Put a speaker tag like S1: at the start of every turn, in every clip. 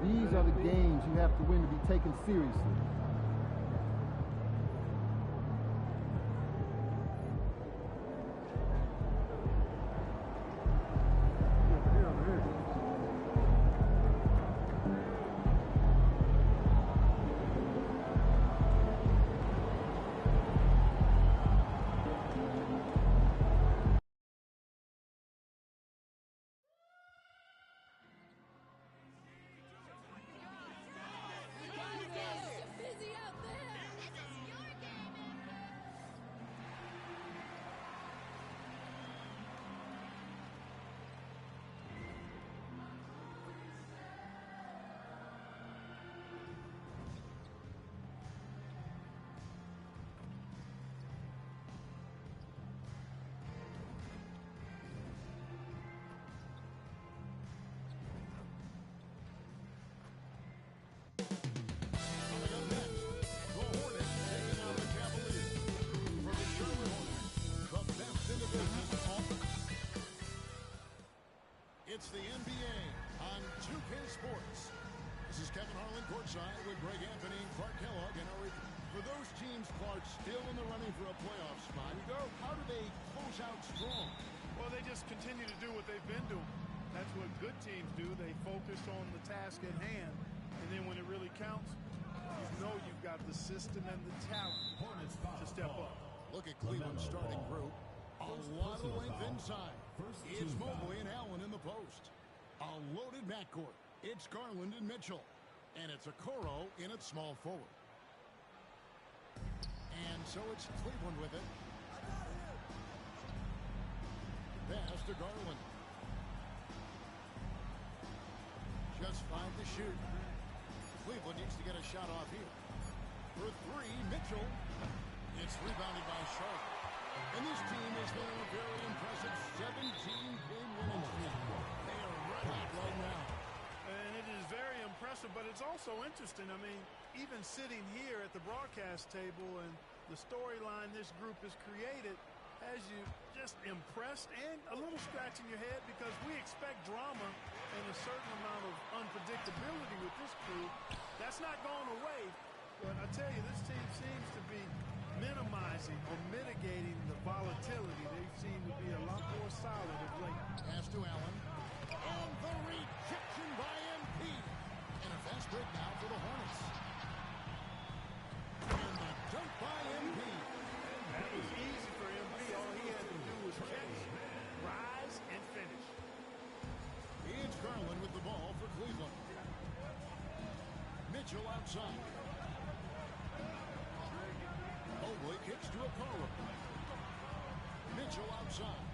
S1: These are the games you have to win to be taken seriously.
S2: It's the NBA on 2K Sports. This is Kevin Harlan courtside with Greg Anthony and Clark Kellogg. And for those teams, Clark, still in the running for a playoff spot, how do they close out strong?
S3: Well, they just continue to do what they've been doing. That's what good teams do. They focus on the task at hand. And then when it really counts, you know you've got the system and the talent to step up.
S2: Look at Cleveland's starting group. A lot of length inside. It's Mobley and Allen in the post. A loaded backcourt. It's Garland and Mitchell. And it's Okoro in at small forward. And so it's Cleveland with it. Pass to Garland. Just 5 to shoot. Cleveland needs to get a shot off here. For 3, Mitchell. It's rebounded by Charlotte. And this team is on a very impressive 17-game winning streak. They are red hot right now.
S3: And it is very impressive, but it's also interesting. I mean, even sitting here at the broadcast table and the storyline this group has created has you just impressed and a little scratch in your head because we expect drama and a certain amount of unpredictability with this crew. That's not going away, but I tell you, this team seems to be minimizing or mitigating the volatility. They seem to be a lot more solid of late.
S2: Pass to Allen. And the rejection by MP. And a fast break now for the Hornets. And the dunk by MP.
S3: That was easy for MP. All he had to do was catch, rise, and finish.
S2: It's Garland with the ball for Cleveland. Mitchell outside. Mobley kicks to Okoro. Mitchell outside.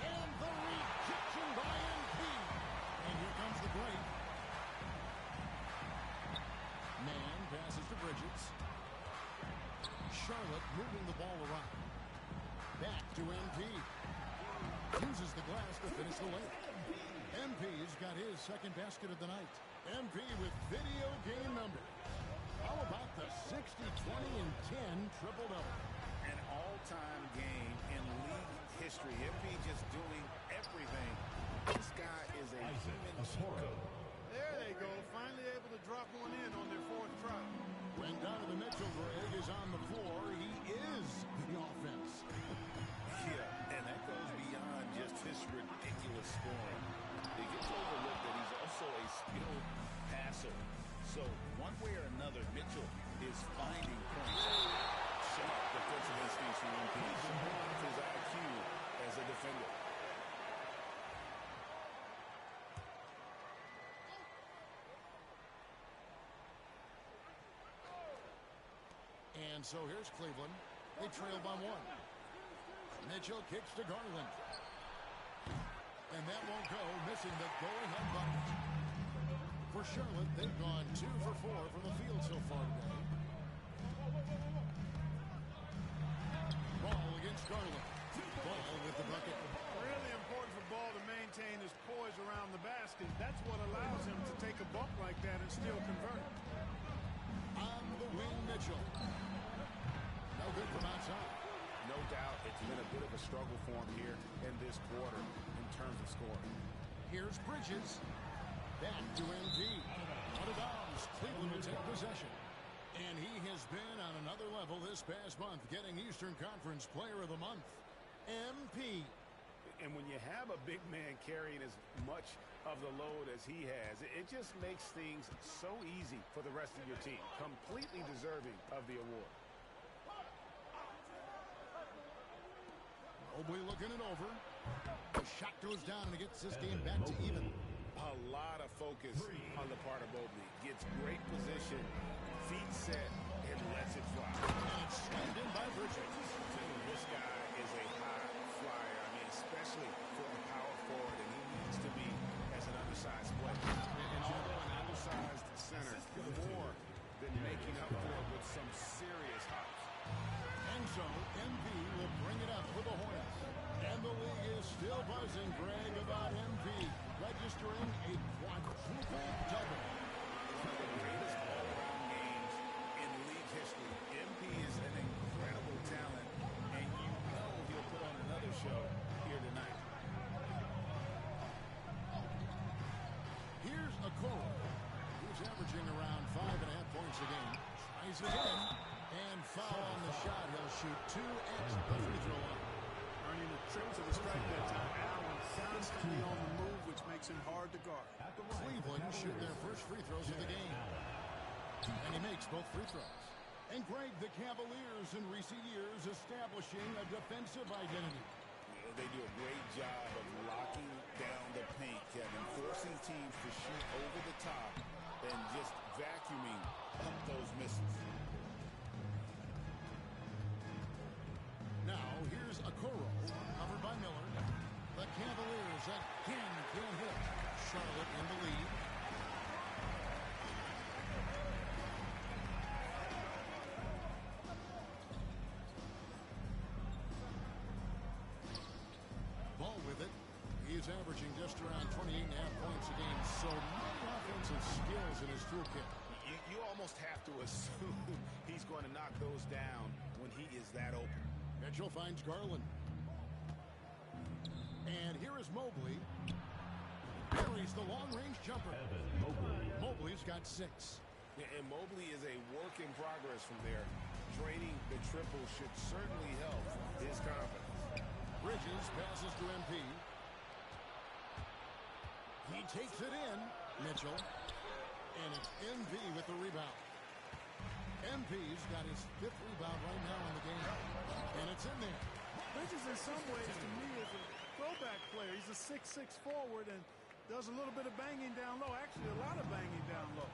S2: And the rejection by MP. And here comes the break. Man passes to Bridges. Charlotte moving the ball around. Back to MP. Uses the glass to finish the lane. MP's got his second basket of the night. MP with video game number. How about the 60, 20, and 10 triple-double?
S4: An all-time game in league history. MP just doing everything. This guy is a human cheat.
S3: There they go. Finally able to drop one in on their 4th try.
S2: When Donovan Mitchell, Greg, is on the floor, he is the offense.
S4: Yeah, and that goes beyond just his ridiculous scoring. It gets overlooked that he's also a skilled passer. So one way or another, Mitchell is finding points. Sharp defensive instincts from MP. His IQ as a defender.
S2: And so here's Cleveland. They trail by 1. Mitchell kicks to Garland. And that won't go, missing the go-ahead bucket. For Charlotte, they've gone 2 for 4 from the field so far today. Ball against Garland. Ball with the bucket.
S3: Really important for Ball to maintain his poise around the basket. That's what allows him to take a bump like that and still convert.
S2: On the wing, Mitchell. No good from outside.
S4: No doubt it's been a bit of a struggle for him here in this quarter. In
S2: terms of scoring. Here's Bridges. Back to MP. Out of bounds. Cleveland will take possession. And he has been on another level this past month, getting Eastern Conference Player of the Month. MP.
S5: And when you have a big man carrying as much of the load as he has, it just makes things so easy for the rest of your team. Completely deserving of the award.
S2: Mobley looking it over. The shot goes down and it gets this game back to even.
S5: A lot of focus on the part of Mobley. Gets great position, feet set, and lets it fly.
S2: And it's slammed in by Bridges.
S5: This guy is a high flyer. I mean, especially for a power forward, and he needs to be as an undersized player. And although an undersized center, more than making up for it with some serious hops.
S2: And so, MV will bring it up for the Hornets. And the league is still buzzing, Greg, about MV registering a quadruple double.
S5: One of the greatest all-around games in league history. MP is an incredible talent, and you know he'll put on another show here tonight.
S2: Here's Okoro, who's averaging around 5.5 points a game. Tries again, and foul on the shot. He'll shoot 2 at the free throw line.
S3: Earning a trip to the stripe that time. Allen constantly on the move, which makes him hard to guard.
S2: Cleveland shoot their first free throws of the game. And he makes both free throws. And Greg, the Cavaliers in recent years establishing a defensive identity.
S5: They do a great job of locking down the paint, Kevin, forcing teams to shoot over the top and just vacuuming up those misses.
S2: Now, here's Okoro, covered by Miller. The Cavaliers again can't hit. Charlotte in the lead. Ball with it. He's averaging just around 28.5 points a game. So many offensive skills in his toolkit.
S5: You almost have to assume he's going to knock those down when he is that open.
S2: Mitchell finds Garland. And here is Mobley. Buries the long-range jumper. Mobley's got 6.
S5: And Mobley is a work in progress from there. Draining the triple should certainly help his confidence.
S2: Bridges passes to MP. He takes it in. Mitchell. And it's MV with the rebound. MP's got his 5th rebound right now in the game. And it's in there.
S3: Bridges, in some ways, to me, is a throwback player. He's a 6'6" forward and does a little bit of banging down low. Actually, a lot of banging down low.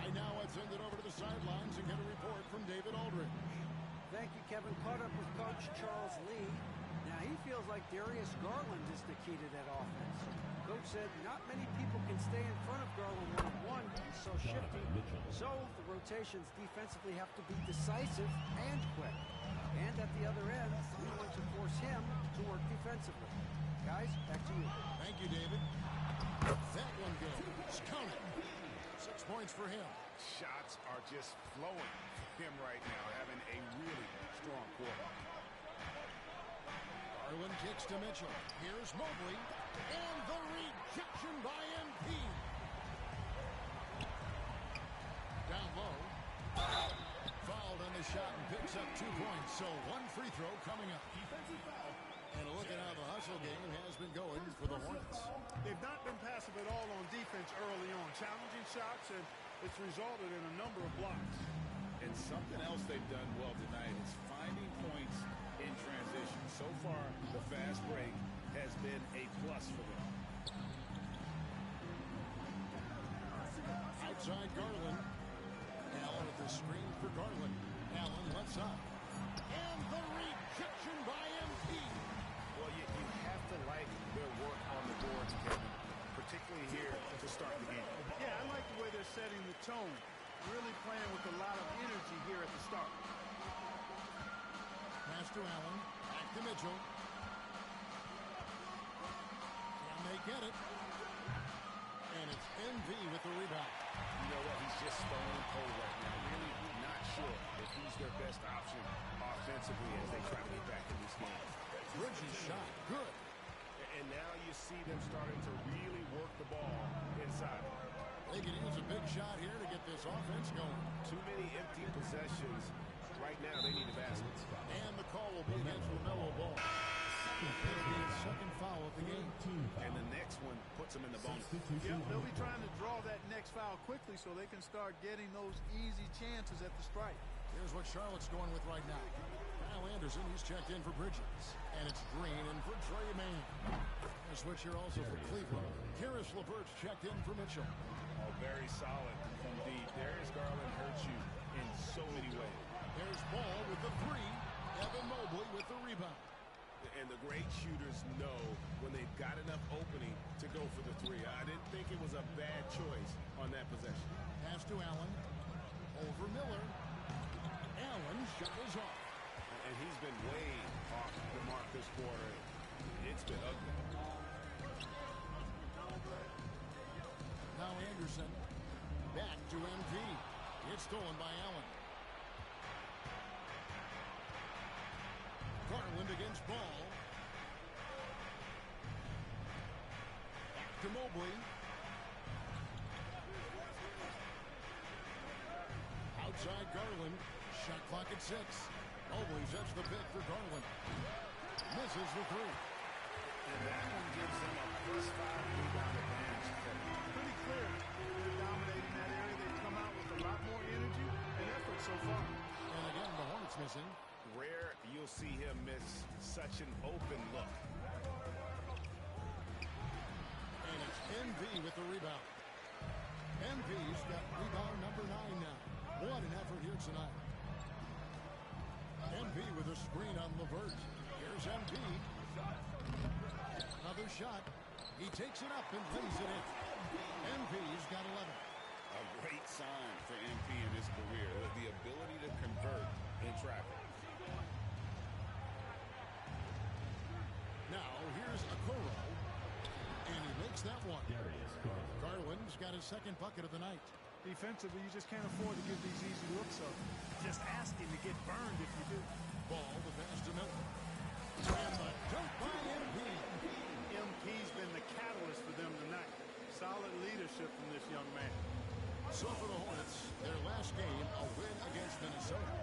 S2: Right now, I send it over to the sidelines and get a report from David Aldridge.
S6: Thank you, Kevin. Caught up with Coach Charles Lee. Now, he feels like Darius Garland is the key to that offense. Coach said not many people can stay in front of Garland one-on-one. He's so shifty. So the rotations defensively have to be decisive and quick. And at the other end, we want to force him to work defensively. Guys, back to you.
S2: Thank you, David. That one goes. Count it. 6 points for him.
S5: Shots are just flowing for him right now, having a really strong quarter.
S2: Garland kicks to Mitchell. Here's Mobley. And the rejection by MP. Down low. Fouled on the shot and picks up 2 points. So 1 free throw coming up. Defensive foul. And look at how the hustle game has been going for the Hornets.
S3: They've not been passive at all on defense early on. Challenging shots, and it's resulted in a number of blocks.
S5: And something else they've done well tonight is finding points in transition. So far, the fast break has been a plus for them.
S2: Outside Garland. Allen with the screen for Garland. Allen left side. And the rejection by MP.
S5: Well, you have to like their work on the boards, Kevin, particularly here to start the game.
S3: Yeah, I like the way they're setting the tone. Really playing with a lot of energy here at the start.
S2: Pass to Allen. Back to Mitchell. Can they get it? And it's MV with the rebound.
S5: You know what? He's just stone cold right now. Really not sure if he's their best option offensively as they try to get back in this game.
S2: Bridges shot. Good.
S5: And now you see them starting to really work the ball inside.
S2: They could use a big shot here to get this offense going.
S5: Too many empty possessions. Right now, they need a basket.
S2: And the call will be against LaMelo Ball. That'll be his second foul of the game.
S5: And the next one puts them in the bonus.
S3: Yeah, they'll be trying to draw that next foul quickly so they can start getting those easy chances at the strike.
S2: Here's what Charlotte's going with right now. Kyle Anderson, he's checked in for Bridges. And it's Green in for Trey Mann. A switch here also for Cleveland. Karis LeVert's checked in for Mitchell.
S5: Oh, very solid indeed. Darius Garland hurts you in so many ways.
S2: There's Ball with the three. Evan Mobley with the rebound.
S5: And the great shooters know when they've got enough opening to go for the three. I didn't think it was a bad choice on that possession.
S2: Pass to Allen. Over Miller. Allen shot is off.
S5: And he's been way off the mark this quarter. It's been ugly.
S2: Now Anderson. Back to MP. It's stolen by Allen. Garland against Ball. Back to Mobley. Outside Garland. Shot clock at 6. Mobley sets the pick for Garland. Misses the three.
S5: And that one gives them a +5 rebound advantage.
S3: Pretty clear. They're dominating that area. They've come out with a lot more energy and effort so far.
S2: And again, the Hornets missing.
S5: Rare you'll see him miss such an open look.
S2: And it's MV with the rebound. MV's got rebound number 9 now. What an effort here tonight. MV with a screen on LeVert. Here's MV. Another shot. He takes it up and lays it in. MV's got 11.
S4: A great sign for MP in his career, the ability to convert in traffic.
S2: Now here's Okoro. And he makes that one. Garland's got his second bucket of the night.
S3: Defensively, you just can't afford to give these easy looks up. Just ask him to get burned if you do.
S2: Ball the pass to Miller. And the dunk by MP.
S3: MP's been the catalyst for them tonight. Solid leadership from this young man.
S2: So for the Hornets, their last game, a win against Minnesota.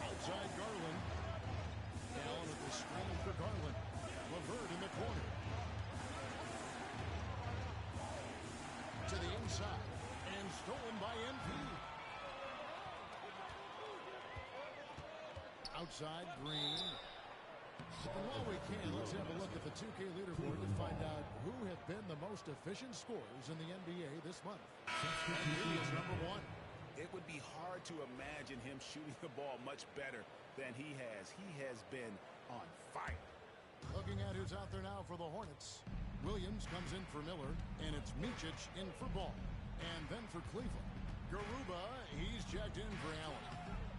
S2: Outside Garland. Down with the screen for Garland. LeVert in the corner. To the inside. And stolen by MP. Outside Green. And while we can, let's have a look at the 2K leaderboard to find out who have been the most efficient scorers in the NBA this month. MP is number 1.
S5: It would be hard to imagine him shooting the ball much better than he has. He has been on fire.
S2: Looking at who's out there now for the Hornets. Williams comes in for Miller, and it's Micic in for Ball. And then for Cleveland. Garuba, he's checked in for Allen.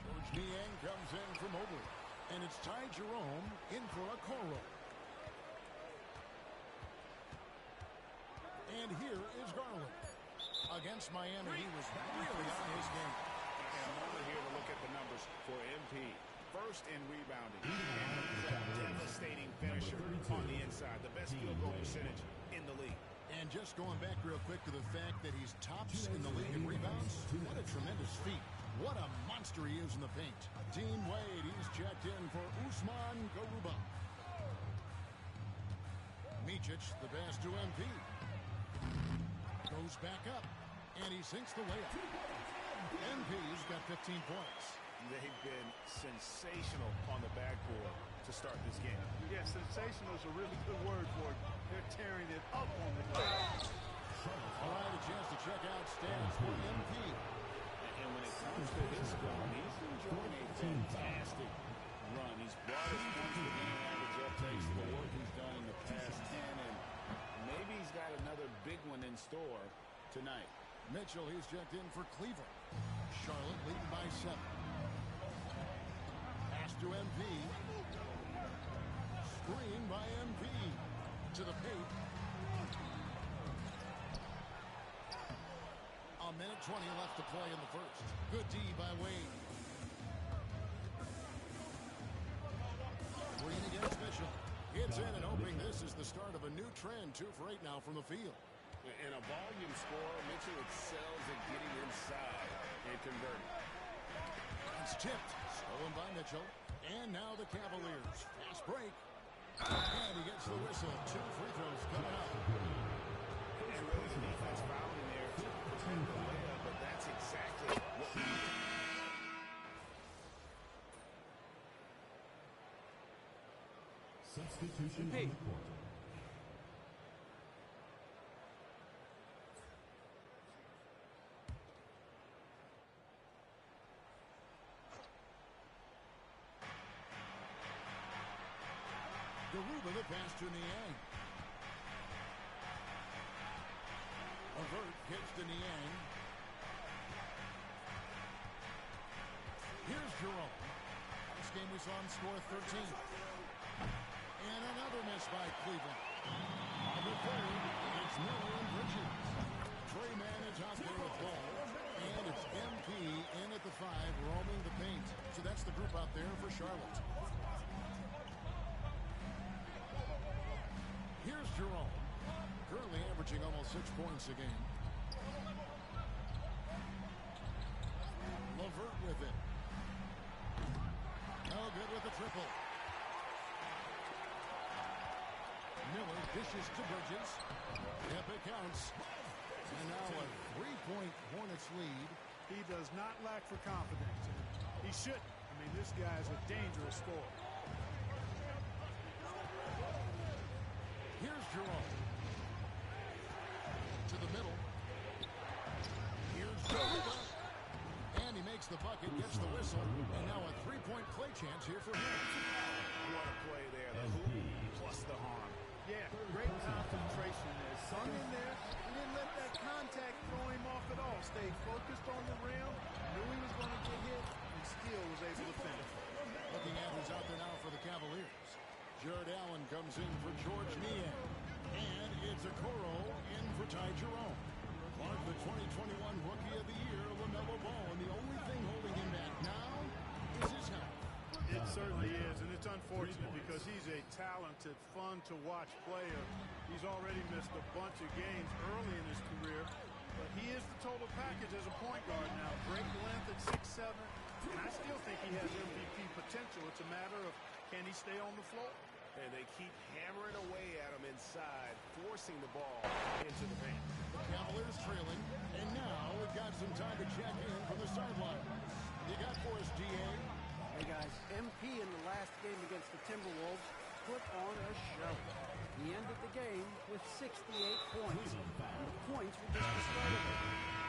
S2: George Niang comes in for Mobley. And it's Ty Jerome in for Okoro. And here is Garland. Against Miami, he was really on his game.
S5: And over here to look at the numbers for MP. First in rebounding. And he's a devastating finisher on the inside. The best field goal percentage in the league.
S2: And just going back real quick to the fact that he's tops in the league in rebounds, what a tremendous feat. What a monster he is in the paint. Dean Wade, he's checked in for Usman Garuba. Micic, the pass to MP. Goes back up, and he sinks the layup. MP's got 15 points.
S5: They've been sensational on the backboard to start this game.
S3: Yeah, sensational is a really good word for it. They're tearing it up on the glass.
S2: All right, a chance to check out stats for MP.
S5: And when it comes to his run, he's enjoying a fantastic run. He's brought his points to game average up thanks to the work he's done in the past 10, and maybe he's got another big one in store tonight.
S2: Mitchell, he's checked in for Cleveland. Charlotte leading by 7. Pass to MP. Screen by MP. To the paint. A minute 20 left to play in the first. Good D by Wade. Green against Mitchell. this is the start of a new trend, 2 for 8 now from the field.
S5: And a volume scorer, Mitchell excels at getting inside and converting.
S2: It's tipped. Stolen by Mitchell. And now the Cavaliers. Fast break. And he gets the whistle. 2 free throws coming up.
S5: And really the defense fouling there to protect the layup, but that's exactly what we need.
S7: Substitution on the court.
S2: Garuba the pass to Niang. Avert gets to Niang. Here's Jerome. This game we saw him score 13. And another miss by Cleveland. On the third, it's Miller and Bridges. Trey Mann is out there with ball. And it's MP in at the 5, roaming the paint. So that's the group out there for Charlotte. Here's Jerome. Currently averaging almost 6 points a game. LeVert with it. No good with the triple. Miller dishes to Bridges. Yep, it counts. And now a 3-point Hornets lead.
S3: He does not lack for confidence. He shouldn't. I mean, this guy's a dangerous scorer.
S2: Here's Jerome. To the middle. Here's Garuba. And he makes the bucket, gets the whistle. And now a 3-point play chance here for him.
S5: What a play there. The hoop plus the harm.
S3: Yeah, great concentration there. Hung in there. He didn't let that contact throw him off at all. Stayed focused on the rim. Knew he was going to get hit. And still was able to finish.
S2: Looking at who's out there now for the Cavaliers. Jared Allen comes in for George Niang. And it's Okoro in for Ty Jerome. Clark, the 2021 Rookie of the Year, LaMelo Ball. And the only thing holding him back now is his health.
S3: It certainly is, and it's unfortunate because he's a talented, fun-to-watch player. He's already missed a bunch of games early in his career, but he is the total package as a point guard now. Great length at 6'7", and I still think he has MVP potential. It's a matter of can he stay on the floor.
S5: And they keep hammering away at him inside, forcing the ball into the paint.
S2: The Cavaliers trailing, and now we've got some time to check in from the sideline. You got for us, D.A.?
S6: Hey guys, MP in the last game against the Timberwolves put on a show. He ended the game with 68 points, and the points were just the start of it.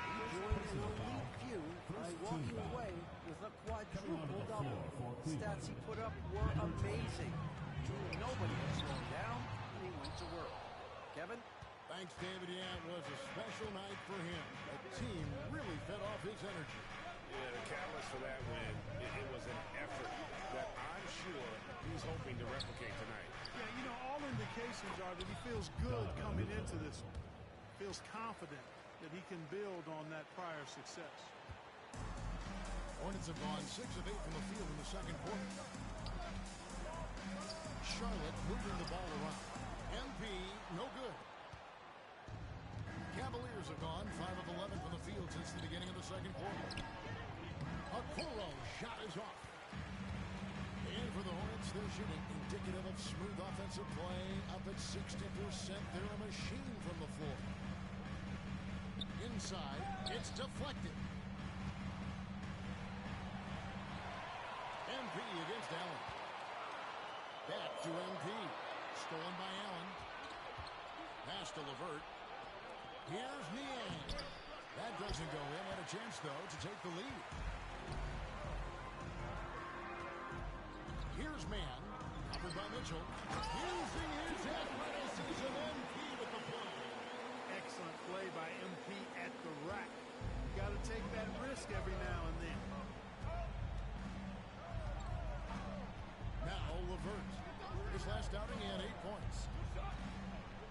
S6: He joined an elite few by walking away with a quadruple double. The stats he put up were amazing. Nobody could slow him down, and he went to work. Kevin?
S2: Thanks, David. Yeah, it was a special night for him. The team really fed off his energy.
S5: Yeah, the catalyst for that win, it was an effort that I'm sure he's hoping to replicate tonight.
S3: Yeah, you know, all indications are that he feels good coming into this one. Feels confident that he can build on that prior success.
S2: Hornets have gone 6 of 8 from the field in the second quarter. Charlotte moving the ball around. MP, no good. Cavaliers have gone 5 of 11 from the field since the beginning of the second quarter. Okoro shot is off. And for the Hornets, they're shooting indicative of smooth offensive play. Up at 60%, they're a machine from the floor. Inside, it's deflected. MP against Allen. Back to MP. Stolen by Allen. Pass to LeVert. Here's Niang. That doesn't go in. Had a chance, though, to take the lead. Here's Mann. Covered by Mitchell. Using his athleticism. MP with the play.
S3: Excellent play by MP at the rack. You got to take that risk every now and then.
S2: Now LeVert. His last outing, he had 8 points.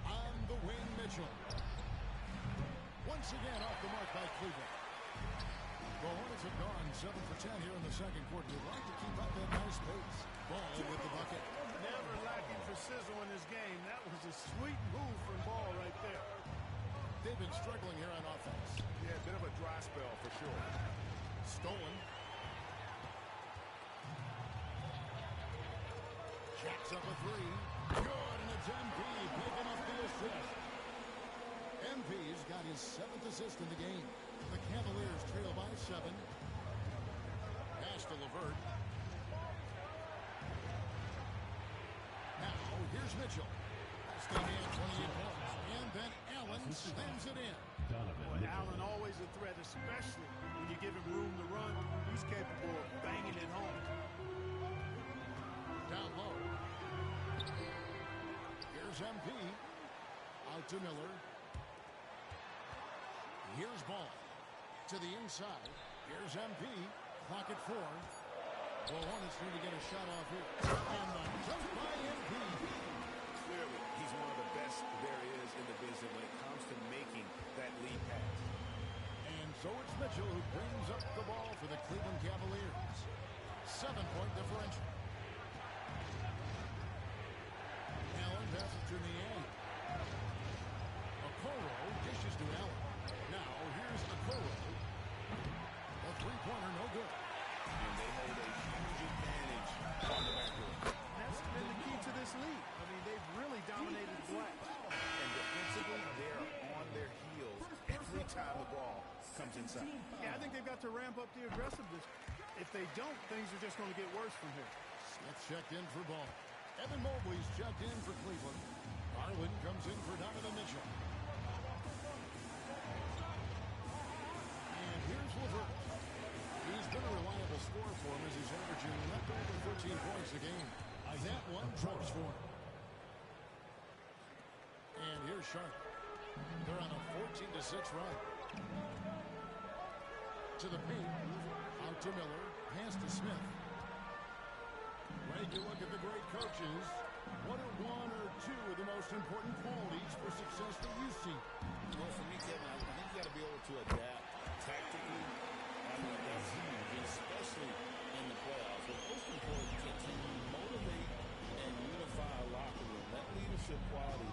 S2: On the wing, Mitchell. Once again off the mark by Cleveland. The Hornets have gone 7 for 10 here in the second quarter. They'd like to keep up that nice pace. Ball with the bucket.
S3: Never lacking for sizzle in his game. That was a sweet move from Ball right there.
S2: They've been struggling here on offense.
S5: Yeah, a bit of a dry spell for sure.
S2: Stolen. Jacks up a three. Good, and it's MP picking up the assist. MP's got his 7th assist in the game. The Cavaliers trail by 7. Pass to LeVert. Now, here's Mitchell. Staying in 28 points. And then Allen slams it in.
S3: Boy, Allen always a threat, especially when you give him room to run. He's capable of banging it home.
S2: Down low. Here's MP. Out to Miller. Here's Ball. To the inside. Here's MP. Clock at 4. Well, Hornets need to get a shot off here. And the jump by MP.
S5: Clearly, he's one of the best there is in the business when it comes to making that lead pass.
S2: And so it's Mitchell who brings up the ball for the Cleveland Cavaliers. 7-point differential. Allen passes to Niang. Okoro dishes to Allen. Now here's Okoro. A three-pointer, no good.
S5: And they hold a huge advantage on the backcourt.
S3: That's been the key to this league. I mean, they've really dominated the glass.
S5: And defensively, they're on their heels every time the ball comes inside.
S3: Yeah, I think they've got to ramp up the aggressiveness. If they don't, things are just going to get worse from here.
S2: Smith checked in for Ball. Evan Mobley's checked in for Cleveland. Garland comes in for Donovan Mitchell. And here's LeVert. He's been a reliable scorer for him as he's averaging not over 14 points a game. That one drops for him. And here's Sharp. They're on a 14-6 run. To the paint. Out to Miller. Pass to Smith. Ready to look at the great coaches. What are one or two of the most important qualities for success that you see?
S4: Well, for me, Kevin, I think you got to be able to adapt tactically. I mean, that's huge, and especially in the playoffs. But most important, to motivate and unify a locker room. That leadership quality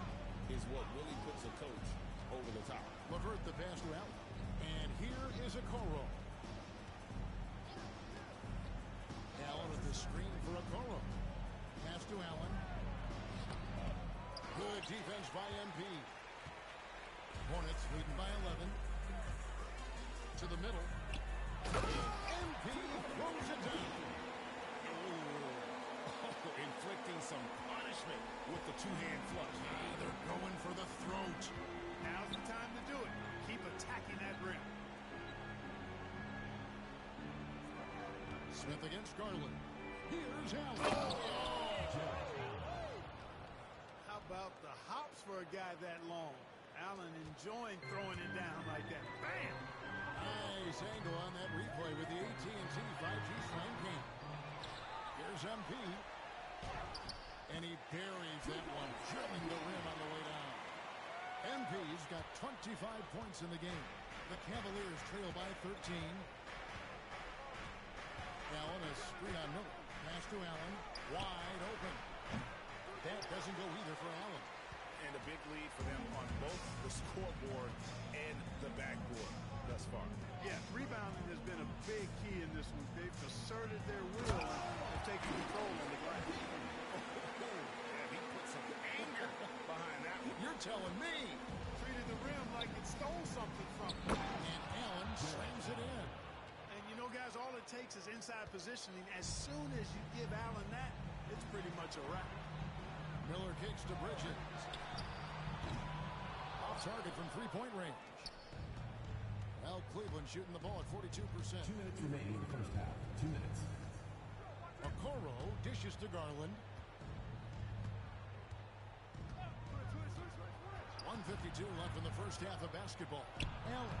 S4: is what really puts a coach over the top.
S2: LeVert the pass to Allen. And here is Okoro. Allen at the screen for Okoro. Pass to Allen. Good defense by MP. Hornets leading by 11. To the middle. MP throws it down.
S5: Oh, inflicting some punishment with the two-hand flush.
S2: They're going for the throat.
S3: Now's the time to do it. Keep attacking that rim.
S2: Smith against Garland. Here's Allen.
S3: How about the hops for a guy that long? Allen enjoying throwing it down like that. Bam!
S2: Nice angle on that replay with the AT&T 5G Slam King. Here's MP. And he buries that one, drilling the rim on the way down. MP's got 25 points in the game. The Cavaliers trail by 13. Allen, a screen on Miller. Pass to Allen. Wide open. That doesn't go either for Allen.
S5: And a big lead for them on both the scoreboard and the backboard thus far.
S3: Yeah, rebounding has been a big key in this one. They've asserted their will and taken control in the glass.
S5: Yeah, he put some anger behind that one.
S2: You're telling me.
S3: Treated the rim like it stole something from him.
S2: And Allen slams it in.
S3: And you know, guys, all it takes is inside positioning. As soon as you give Allen that, it's pretty much a wrap.
S2: Miller kicks to Bridges. Off target from three-point range. Well, Cleveland shooting the ball at 42%.
S7: 2 minutes remaining in the first half. 2 minutes.
S2: Okoro dishes to Garland. 1:52 left in the first half of basketball. Allen.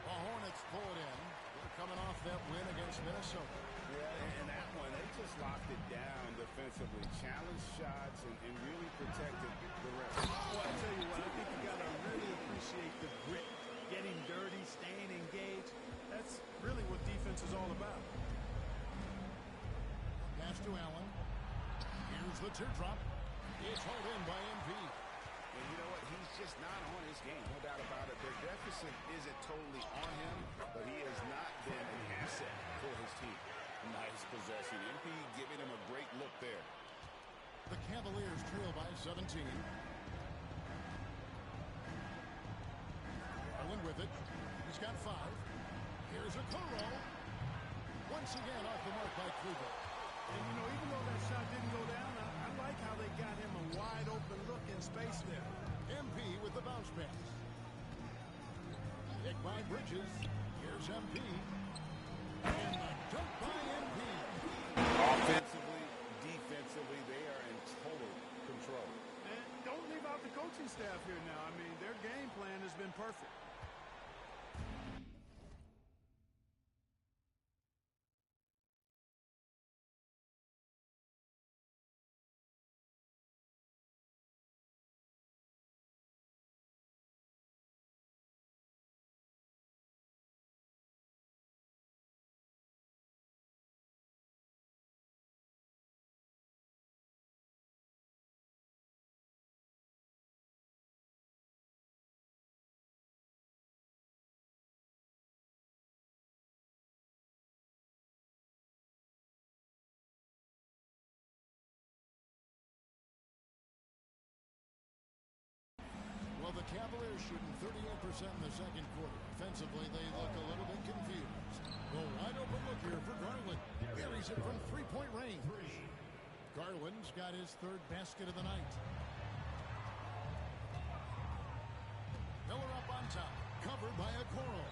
S2: The Hornets pull it in. They're coming off that win against Minnesota.
S5: Yeah, and that one, they just locked it down defensively. Challenged shots and really protected the rest.
S3: Well, I tell you what, I think you got to really appreciate the grit. Getting dirty, staying engaged. That's really what defense is all about.
S2: Pass to Allen. Here's Sends the teardrop. It's hauled in by MP.
S5: And you know what? He's just not on his game. No doubt about it. Their deficit isn't totally on him, but he has not been an asset for his team.
S4: Nice possession. MP giving him a great look there.
S2: The Cavaliers trail by 17. Garland with it. He's got 5. Here's a Kuro. Once again off the mark by Cleveland.
S3: And, you know, even though that shot didn't go down, I like how they got him a wide open look in space there.
S2: MP with the bounce pass. Hit by Bridges. Here's MP. And the dunk by MP.
S4: Offensively, defensively, they are in total control.
S3: And don't leave out the coaching staff here now. I mean, their game plan has been perfect.
S2: Well, the Cavaliers shooting 38% in the second quarter. Offensively, they look a little bit confused. A wide open look here for Garland. Buries it from three-point range. Garland's got his 3rd basket of the night. Miller up on top. Covered by Okoro.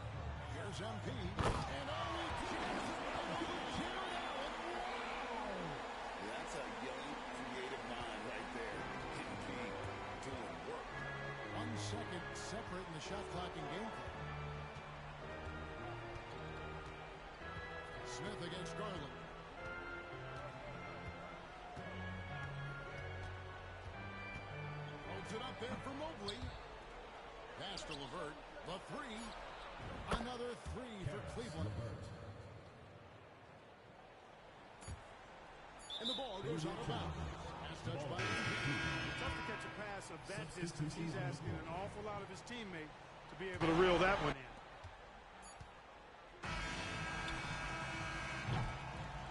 S2: Here's MP. And
S4: That's a young, creative mind right there. MP doing work.
S2: 1 second separate in the shot clock and game clock. Smith against Garland. Holds it up there for Mobley. Pass to LeVert. The 3. Another 3 for Cleveland. And the ball goes out of bounds. Pass touch by
S3: Tough to catch a pass of that distance. He's asking an awful lot of his teammate to be able to reel that one in.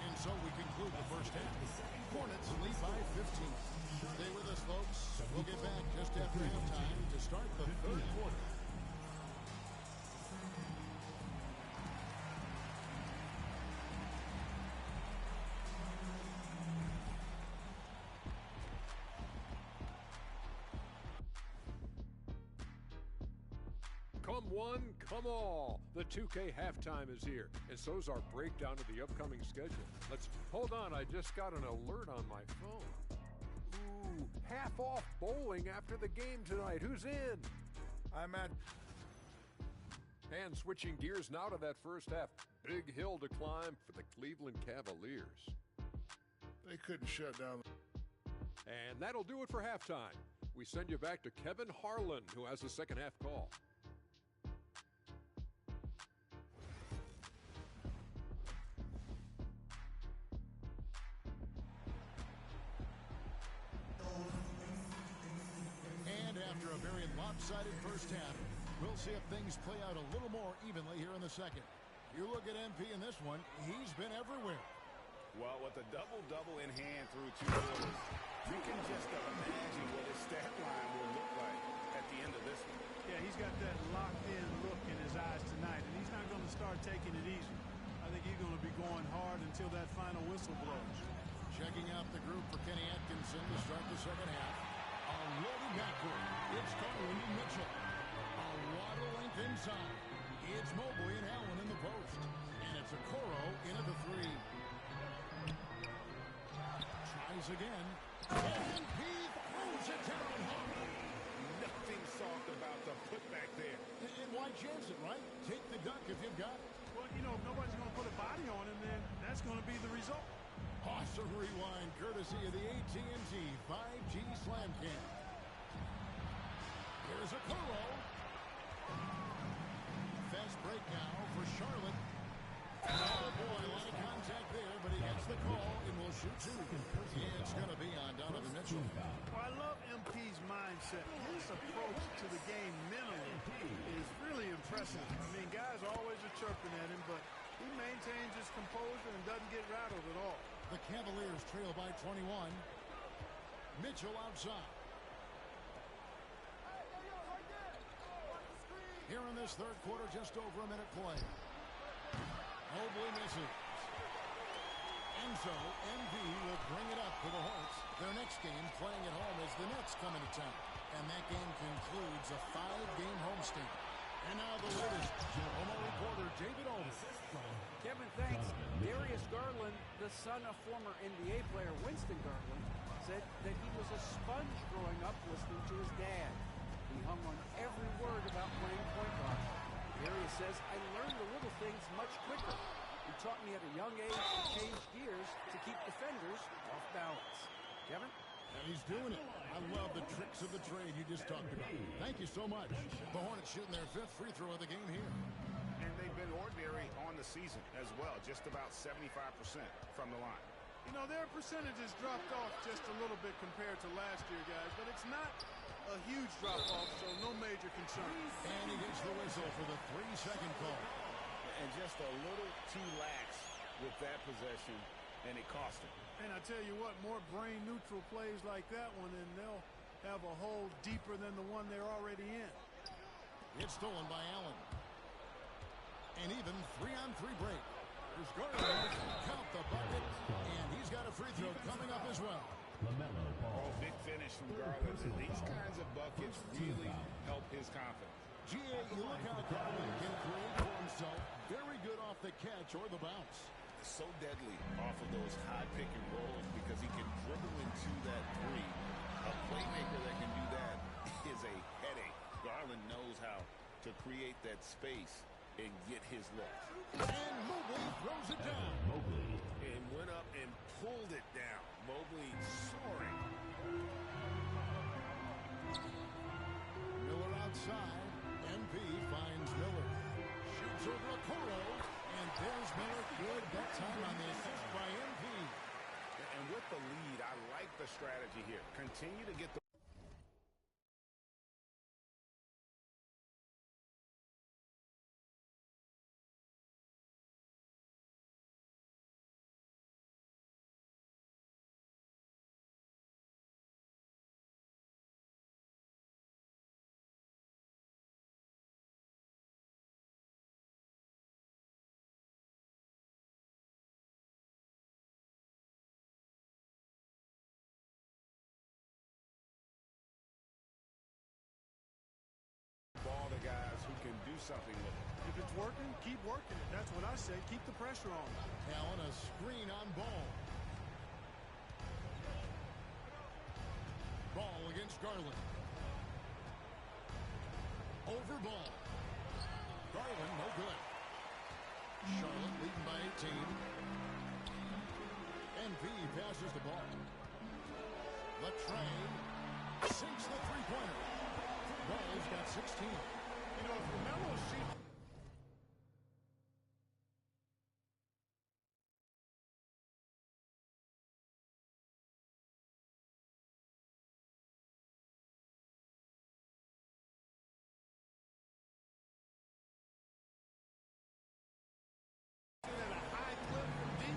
S2: And so we conclude the first half. Hornets lead by 15. Stay with us, folks. We'll get back just after halftime to start the 3rd quarter.
S8: Come one, come all. The 2K halftime is here, and so's our breakdown of the upcoming schedule. Hold on, I just got an alert on my phone. Ooh, half off bowling after the game tonight. Who's in?
S9: I'm at...
S8: And switching gears now to that first half. Big hill to climb for the Cleveland Cavaliers.
S9: They couldn't shut down...
S8: And that'll do it for halftime. We send you back to Kevin Harlan, who has the second half call.
S2: After a very lopsided first half, we'll see if things play out a little more evenly here in the second. You look at MP in this one, he's been everywhere.
S5: Well, with a double-double in hand through 2 quarters, you can just imagine what his stat line will look like at the end of this one.
S3: Yeah, he's got that locked-in look in his eyes tonight, and he's not going to start taking it easy. I think he's going to be going hard until that final whistle blows.
S2: Checking out the group for Kenny Atkinson to start the second half. A loaded backcourt. It's Garland and Mitchell. A water length inside. It's Mobley and Allen in the post. And it's Okoro in at the 3. Tries again. And he throws it down hard.
S5: Nothing soft about the putback there.
S2: And why chance it, right? Take the dunk if you've got it.
S3: Well, you know, if nobody's going to put a body on him, then that's going to be the result.
S2: Awesome rewind, courtesy of the AT&T 5G Slam Cam. Here's Okoro. Fast break now for Charlotte. Oh, boy, a lot of contact there, but he gets the call and will shoot 2. It's going to be on
S3: game mentally is really impressive. I mean, guys always are chirping at him, but he maintains his composure and doesn't get rattled at all.
S2: The Cavaliers trail by 21. Mitchell outside. Here in this third quarter, just over a minute play. Mobley misses. And so, MV will bring it up for the Hornets. Their next game, playing at home, as the Nets come into town. And that game concludes a 5-game homestand. And now the latest, Oklahoma reporter David Older.
S6: Kevin, thanks. Darius Garland, the son of former NBA player Winston Garland, said that he was a sponge growing up listening to his dad. He hung on every word about playing point guard. Darius says, I learned the little things much quicker. He taught me at a young age to change gears to keep defenders off balance. Kevin?
S2: And he's doing it. I love the tricks of the trade you just talked about. Thank you so much. The Hornets shooting their 5th free throw of the game here.
S5: And they've been ordinary on the season as well, just about 75% from the line.
S3: You know, their percentages dropped off just a little bit compared to last year, guys, but it's not a huge drop-off, so no major concern.
S2: And he gets the whistle for the 3-second call.
S4: And just a little too lax with that possession, and it cost him.
S3: And I tell you what, more brain-neutral plays like that one, and they'll have a hole deeper than the one they're already in.
S2: It's stolen by Allen. And even 3-on-3 break. There's Garland. Count the bucket. And he's got a free throw coming up as well.
S5: Oh, big finish from Garland. And these kinds of buckets really help his confidence.
S2: GA, you look how Garland can create for himself. Very good off the catch or the bounce.
S4: So deadly off of those high pick and rolls because he can dribble into that three. A playmaker that can do that is a headache. Garland knows how to create that space and get his look.
S2: And Mobley throws it down.
S5: And went up and pulled it down. Mobley soaring.
S2: Miller outside. MP finds Miller. Shoots over a Okoro. And there's Miller. Good that time on the assist by MP.
S5: And with the lead, I like the strategy here. Continue to get the ball to guys who can do something with it.
S3: If it's working, keep working it. That's what I say. Keep the pressure on.
S2: Allen, a screen on Ball. Ball against Garland. Over Ball. Garland, no good. Charlotte leading by 18. MP passes the ball. Latrine sinks the three-pointer. Ball's got 16.
S3: You know, if LaMelo's shooting. At a high clip from deep.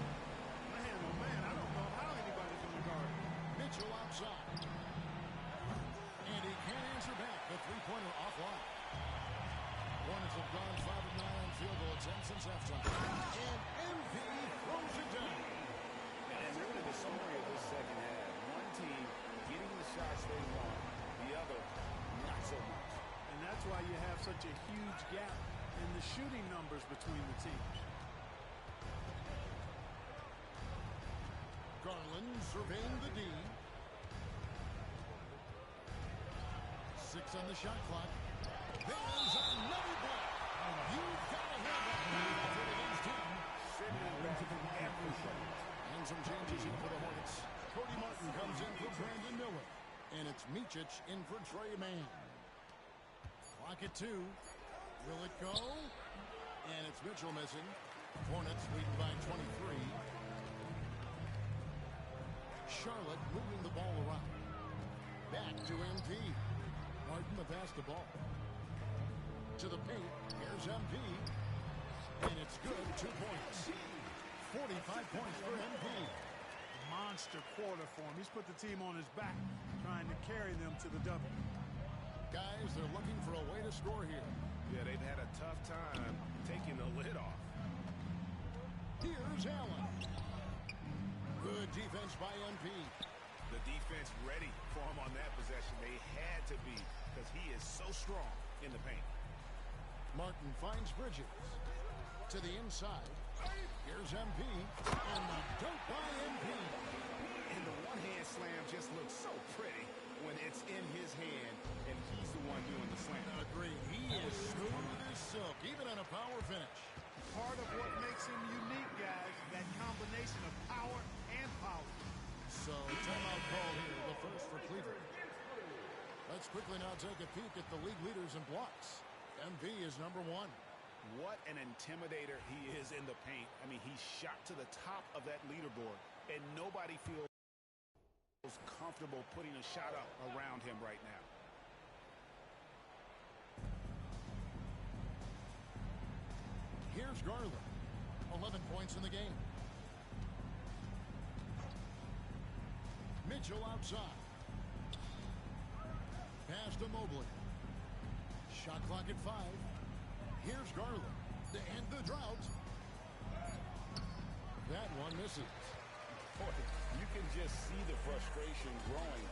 S3: Man, oh man, I don't know how anybody's going to guard him.
S2: Mitchell outside. And he can't answer back. The three-pointer offline. Hornets have gone 5 of 9 on field goal attempts since halftime. And MP throws it down.
S4: And really the story of this second half. One team getting the shots they want, the other not so much.
S3: And that's why you have such a huge gap in the shooting numbers between the teams.
S2: Garland surveying the D. 6 on the shot clock. There's another block. You've got to have that for the Kings team.
S5: Sitting back from everything.
S2: And some changes in for the Hornets. Cody Martin comes in for Brandon Miller. And it's Micic in for Trey Mann. Clock at 2. Will it go? And it's Mitchell missing. Hornets leading by 23. Charlotte moving the ball around. Back to MP. Martin the pass the ball. To the paint. Here's MP. And it's good. 2 points. 45 points for MP.
S3: Monster quarter for him. He's put the team on his back, trying to carry them to the double.
S2: Guys, they're looking for a way to score here.
S5: Yeah, they've had a tough time taking the lid off.
S2: Here's Allen. Good defense by MP.
S5: The defense ready for him on that possession. They had to be because he is so strong in the paint.
S2: Martin finds Bridges. To the inside. Here's MP. And the dunk by MP.
S5: And the one-hand slam just looks so pretty when it's in his hand, and he's the one doing the slam.
S2: Agreed. He is smooth as silk, even on a power finish.
S3: Part of what makes him unique, guys, that combination of power and power.
S2: So, timeout call here, the first for Cleveland. Let's quickly now take a peek at the league leaders in blocks. MP is number 1.
S5: What an intimidator he is in the paint. I mean, he's shot to the top of that leaderboard, and nobody feels comfortable putting a shot up around him right now.
S2: Here's Garland. 11 points in the game. Mitchell outside. Pass to Mobley. Shot clock at 5. Here's Garland to end the drought. That one misses.
S4: Boy, you can just see the frustration growing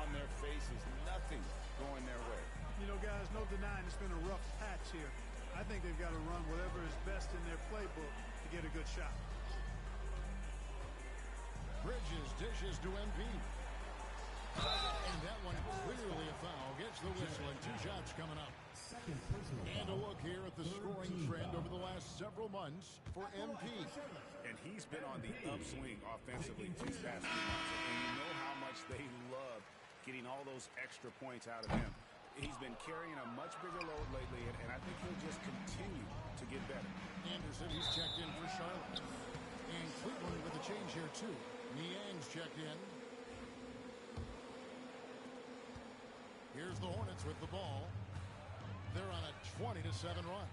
S4: on their faces. Nothing going their way.
S3: You know, guys, no denying it's been a rough patch here. I think they've got to run whatever is best in their playbook to get a good shot.
S2: Bridges dishes to MP. And that one clearly a foul. Gets the whistle and 2 shots coming up. And a look here at the scoring trend over the last several months for MP.
S5: And he's been on the upswing offensively these past few months. And you know how much they love getting all those extra points out of him. He's been carrying a much bigger load lately, and I think he'll just continue to get better.
S2: Anderson, he's checked in for Charlotte. And Cleveland with a change here, too. Niang's checked in. Here's the Hornets with the ball. They're on a 20-7 run.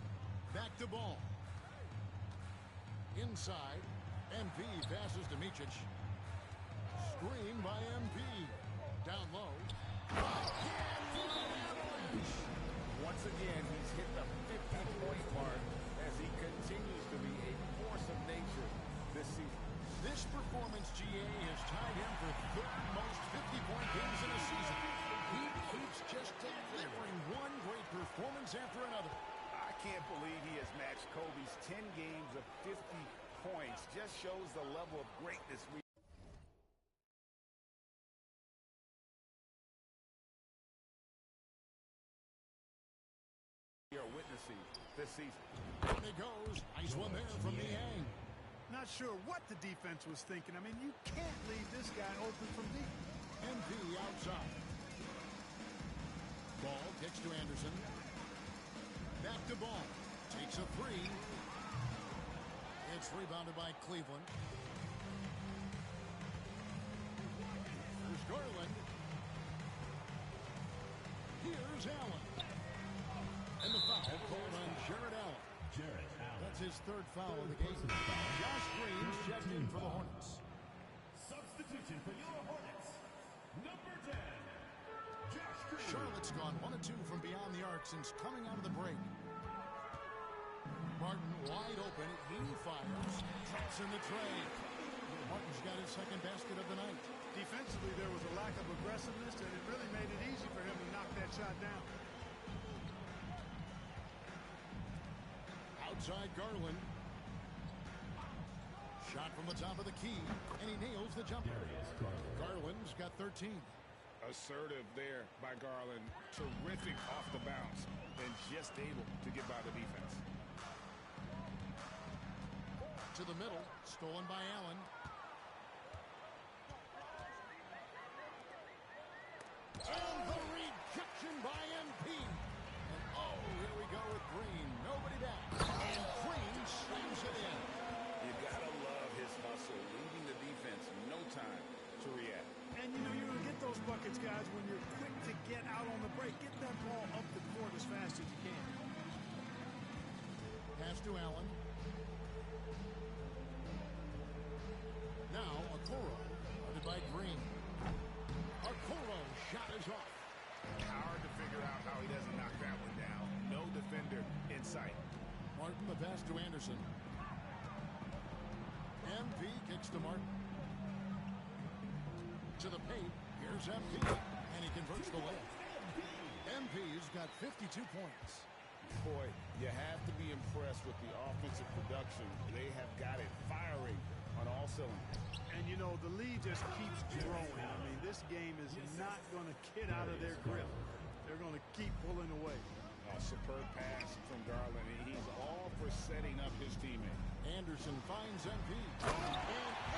S2: Back to ball. Inside. MP passes to Micic. Screen by MP. Down low.
S4: Once again, he's hit the 50-point mark as he continues to be a force of nature this season.
S2: This performance, GA, has tied him for 3rd most 50-point games in a season. He keeps just delivering one great performance after another.
S5: I can't believe he has matched Kobe's 10 games of 50 points. Just shows the level of greatness we are witnessing this season.
S2: And he goes. Nice one there from Niang.
S3: Not sure what the defense was thinking. I mean, you can't leave this guy open from deep.
S2: MP outside. Ball kicks to Anderson. Back to ball. Takes a 3. It's rebounded by Cleveland. Here's Garland. Here's Allen. And the foul called on Jared Allen. That's his 3rd foul of the game. Josh Green's checked in for the Hornets.
S7: Substitution for your Hornets. Number 10. Josh Green.
S2: Charlotte's gone 1 of 2 from beyond the arc since coming out of the break. Martin wide open. He fires. Drops in the tray. Martin's got his 2nd basket of the night.
S3: Defensively, there was a lack of aggressiveness, and it really made it easy for him to knock that shot down.
S2: Outside Garland. Shot from the top of the key, and he nails the jumper. Garland's got 13.
S5: Assertive there by Garland. Terrific off the bounce, and just able to get by the defense.
S2: To the middle, stolen by Allen. And the rejection by MP. And oh, here we go with Green. Nobody back. And Green slams it in.
S4: You gotta love his hustle, leaving the defense no time to react.
S3: And, you know, you're going to get those those buckets, guys, when you're quick to get out on the break. Get that ball up the court as fast as you can.
S2: Pass to Allen. Now, Okoro, guarded by Green. Okoro, shot is off.
S5: Hard to figure out how he doesn't knock that one down. No defender in sight.
S2: Martin, the pass to Anderson. MP kicks to Martin. To the paint. Here's MP. And he converts the layup. MP's got 52 points.
S5: Boy, you have to be impressed with the offensive production. They have got it firing on all cylinders.
S3: And, you know, the lead just keeps growing. I mean, this game is not going to get out of their grip. They're going to keep pulling away.
S5: A superb pass from Garland. He's all for setting up his teammate.
S2: Anderson finds MP. And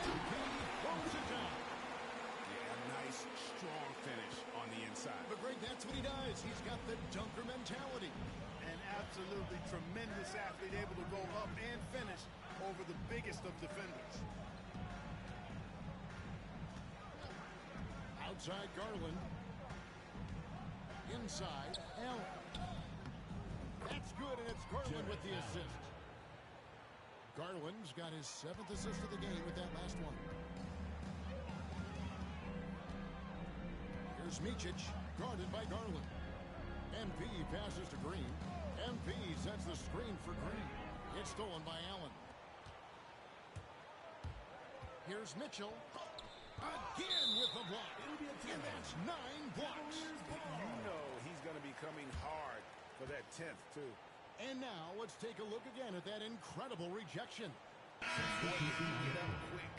S2: MP throws it down.
S5: Yeah, a nice, strong finish on the inside.
S2: But Greg, that's what he does. He's got the dunker mentality.
S3: An absolutely tremendous athlete, able to go up and finish over the biggest of defenders.
S2: Outside Garland. Inside Allen. That's good, and it's Garland with the assist. Garland's got his 7th assist of the game with that last one. Here's Micic, guarded by Garland. MP passes to Green. MP sets the screen for Green. It's stolen by Allen. Here's Mitchell. Again with the block. And that's 9 blocks.
S5: You know he's going to be coming hard for that 10th, too.
S2: And now let's take a look again at that incredible rejection.
S5: Boy, you get up quick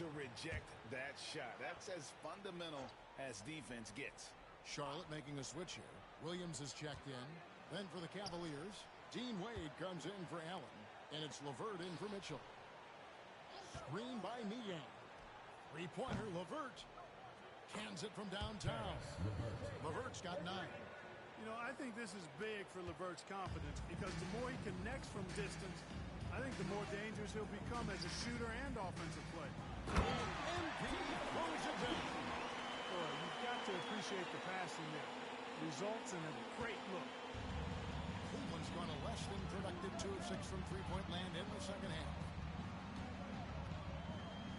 S5: to reject that shot. That's as fundamental as defense gets.
S2: Charlotte making a switch here. Williams is checked in. Then for the Cavaliers, Dean Wade comes in for Allen. And it's LeVert in for Mitchell. Screen by Niang. Three-pointer, LeVert. Cans it from downtown. LeVert's got 9.
S3: You know, I think this is big for LeVert's confidence because the more he connects from distance, I think the more dangerous he'll become as a shooter and offensive player.
S2: And MP throws it down.
S3: Boy, you've got to appreciate the passing there. Results in a great look.
S2: Cleveland's gone a less than productive 2 of 6 from three-point land in the second half.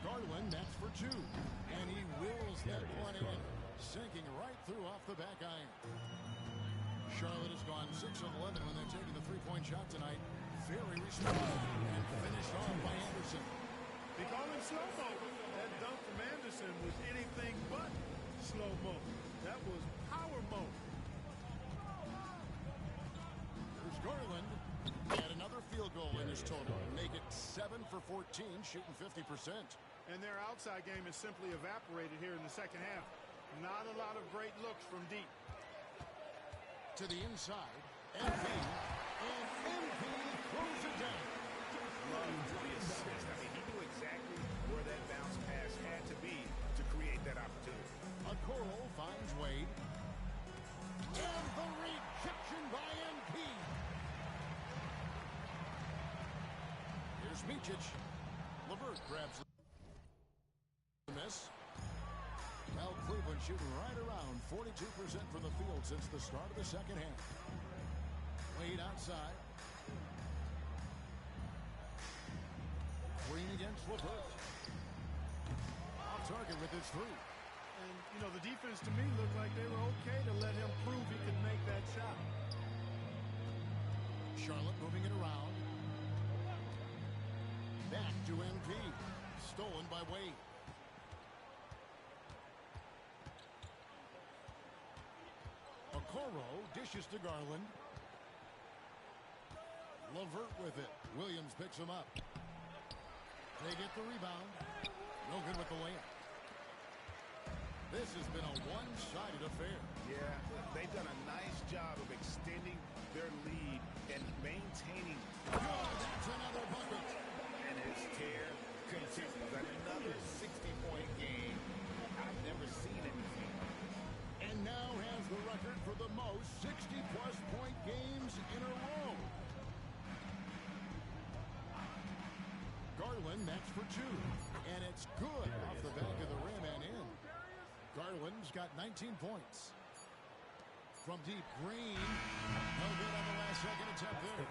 S2: Garland, that's for 2. And he wills that one in, sinking right through off the back iron. Charlotte has gone 6 of 11 when they're taking the three-point shot tonight. Very respectful and finished off by Anderson.
S3: They call him slow-mo. That dunk from Anderson was anything but slow-mo. That was power mode.
S2: There's Garland. And another field goal in his total. Make it 7 for 14, shooting 50%.
S3: And their outside game is simply evaporated here in the second half. Not a lot of great looks from deep.
S2: To the inside, MP, and MP throws it down.
S5: Love the assist. I mean, he knew exactly where that bounce pass had to be to create that opportunity.
S2: Okoro finds Wade. And the rejection by MP. Here's Micic. LeVert grabs the miss. Well, Cleveland shooting right around 42% from the field since the start of the second half. Wade outside. Green against LeVert. Off target with his 3.
S3: And, you know, the defense to me looked like they were okay to let him prove he could make that shot.
S2: Charlotte moving it around. Back to MP. Stolen by Wade. Okoro dishes to Garland. LeVert with it. Williams picks him up. They get the rebound. No good with the layup. This has been a one-sided affair.
S5: Yeah, they've done a nice job of extending their lead and maintaining.
S2: Good, that's another bucket.
S5: And his tear continues. Another 60-point game. I've never seen anything.
S2: And now has the record for the most 60-plus point games in a row. Garland, that's for 2. And it's good off the back of the rim and in. Garland Garland's got 19 points. From deep, Green. No good on the last second attempt there.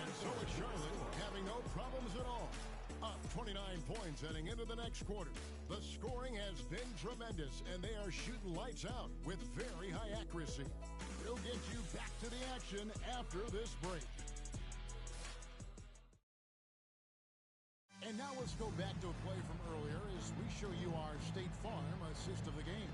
S2: And so is Charlotte, having no problems at all. Up 29 points heading into the next quarter. The scoring has been tremendous, and they are shooting lights out with very high accuracy. We'll get you back to the action after this break. And now let's go back to a play from earlier as we show you our State Farm assist of the game.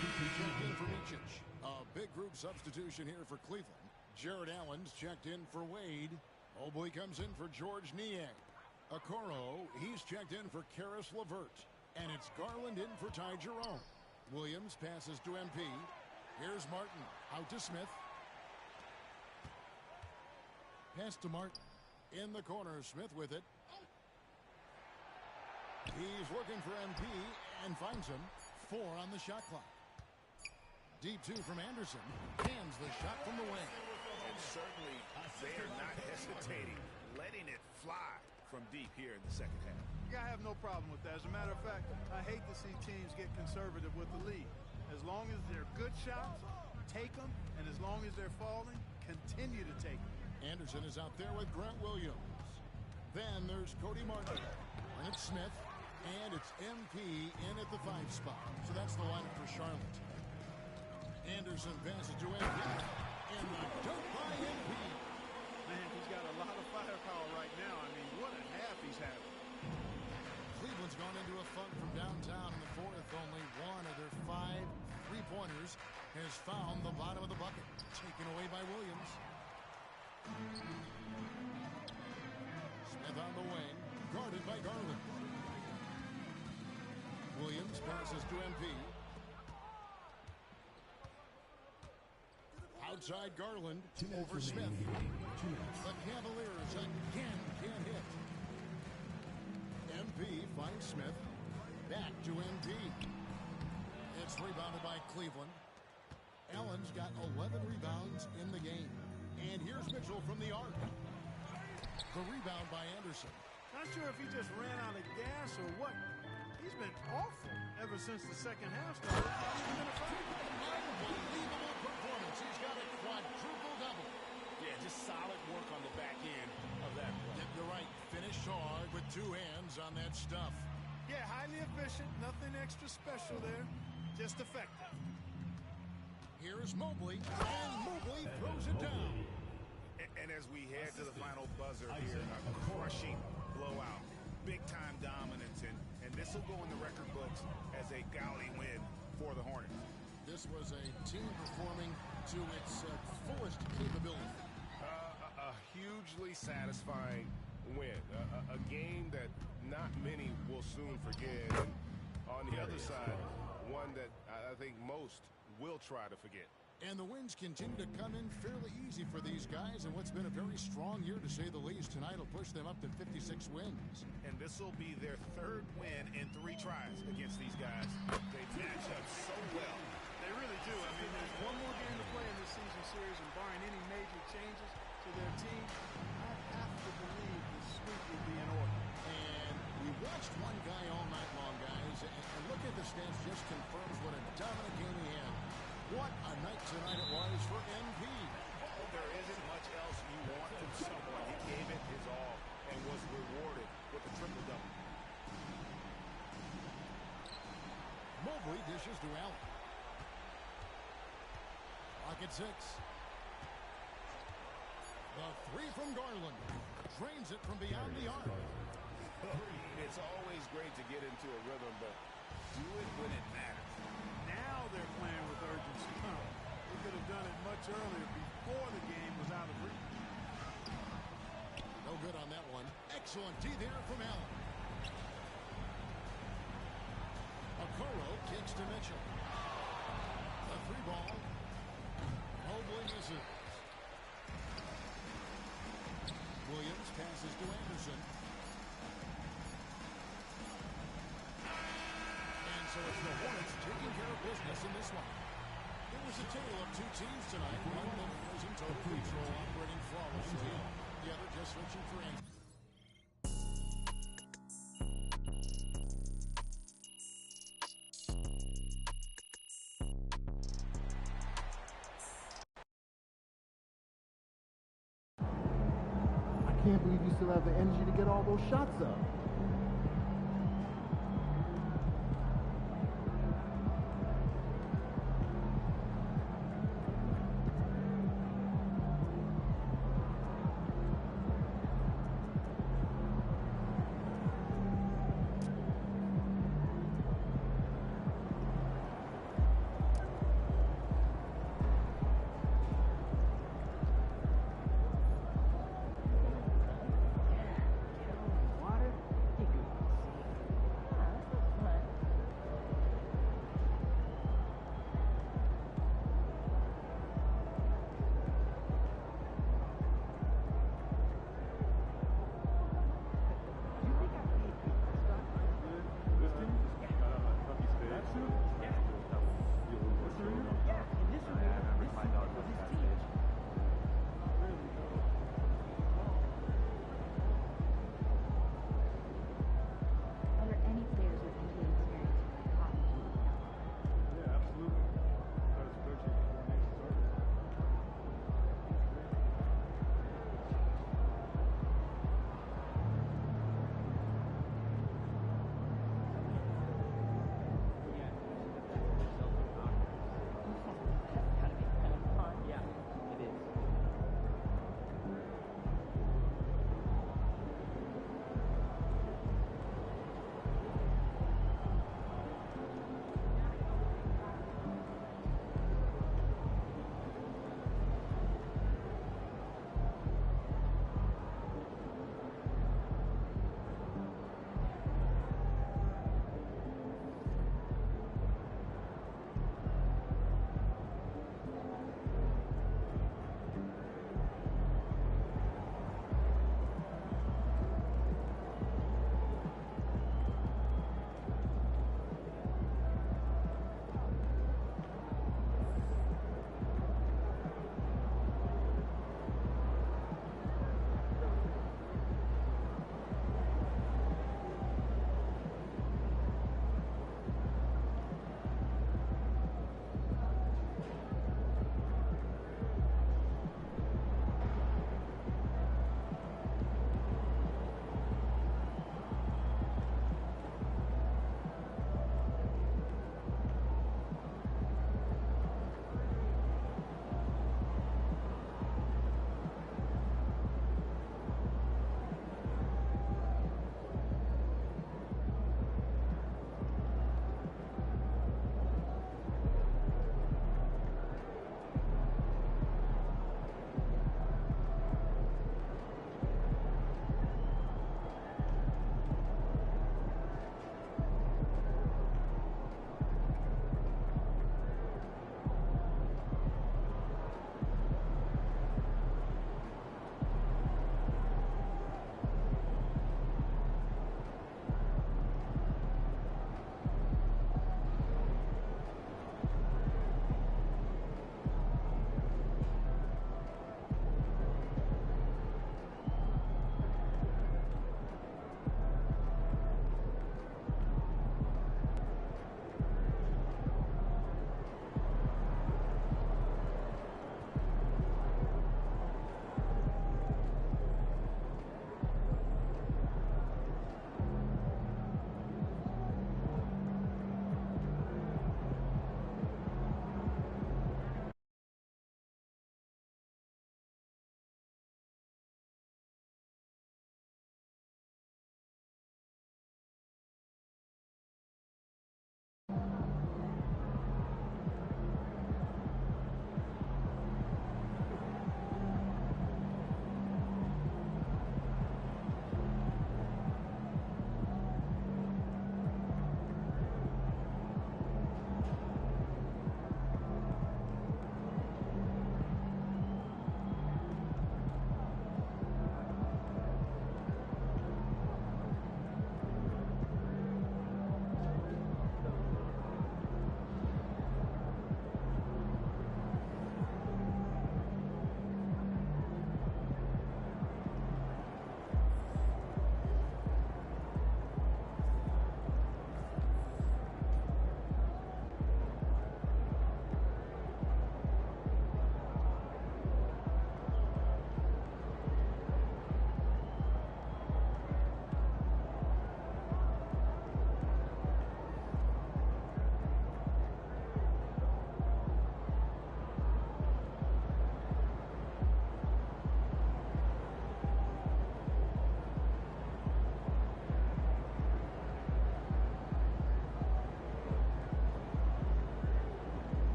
S2: Checked in for Mičić. A big group substitution here for Cleveland. Jared Allen's checked in for Wade. Mobley comes in for George Niang. Okoro, he's checked in for Karis LeVert. And it's Garland in for Ty Jerome. Williams passes to MP. Here's Martin. Out to Smith. Pass to Martin. In the corner, Smith with it. He's looking for MP and finds him. 4 on the shot clock. Deep 2 from Anderson. Hands the shot from the wing.
S5: And certainly they are not hesitating, letting it fly from deep here in the second half.
S3: Yeah, I have no problem with that. As a matter of fact, I hate to see teams get conservative with the lead. As long as they're good shots, take them. And as long as they're falling, continue to take them.
S2: Anderson is out there with Grant Williams. Then there's Cody Martin. And it's Smith. And it's MP in at the 5 spot. So that's the lineup for Charlotte. Anderson passes to MP. And the dunk by MP.
S3: Man, he's got a lot of firepower right now. I mean, what a half he's having.
S2: Cleveland's gone into a funk from downtown in the fourth. Only one of their 5 3-pointers has found the bottom of the bucket. Taken away by Williams. Smith on the wing. Guarded by Garland. Williams passes to MP. Outside Garland over Smith. The Cavaliers again can't hit. MP finds Smith. Back to MP. It's rebounded by Cleveland. Allen's got 11 rebounds in the game. And here's Mitchell from the arc. The rebound by Anderson.
S3: Not sure if he just ran out of gas or what. He's been awful ever since the second half started. Not even been a fight.
S2: Unbelievable performance. He's got a quadruple double.
S5: Yeah, just solid work on the back end of that play.
S2: You're right. Finish hard with 2 hands on that stuff.
S3: Yeah, highly efficient. Nothing extra special there. Just effective.
S2: Here's Mobley. And Mobley throws it down.
S5: And as we head to the final buzzer here, a crushing blowout. Big-time dominance, and this will go in the record books as a gaudy win for the Hornets.
S2: This was a team performing to its fullest capability.
S10: A hugely satisfying win. A game that not many will soon forget. And on the other side, one that I think most will try to forget.
S2: And the wins continue to come in fairly easy for these guys, and what's been a very strong year to say the least. Tonight will push them up to 56 wins.
S5: And this will be their 3rd win in 3 tries against these guys. They match up so well.
S3: They really do. I mean, there's one more game to play in this season series, and barring any major changes to their team, I have to believe the sweep will be in order.
S2: And we watched one guy all night long, guys, and look at the stats, just confirms what a dominant game he had. What a night tonight it was for MP.
S5: There isn't much else you want from someone. He gave it his all and was rewarded with a triple-double.
S2: Mobley dishes to Allen. Clock at 6. The 3 from Garland. Drains it from beyond the arc.
S5: It's always great to get into a rhythm, but do it when it matters.
S3: Now they're playing with urgency. They could have done it much earlier before the game was out of reach.
S2: No good on that one. Excellent D there from Allen. Okoro kicks to Mitchell. The 3 ball. Mobley misses. Williams passes to Anderson. And so it's the Hornets taking care of business in this one. It was a tale of 2 teams tonight. One that was in total control, operating flawlessly. The other just searching for answers.
S1: can't believe you still have the energy to get all those shots up.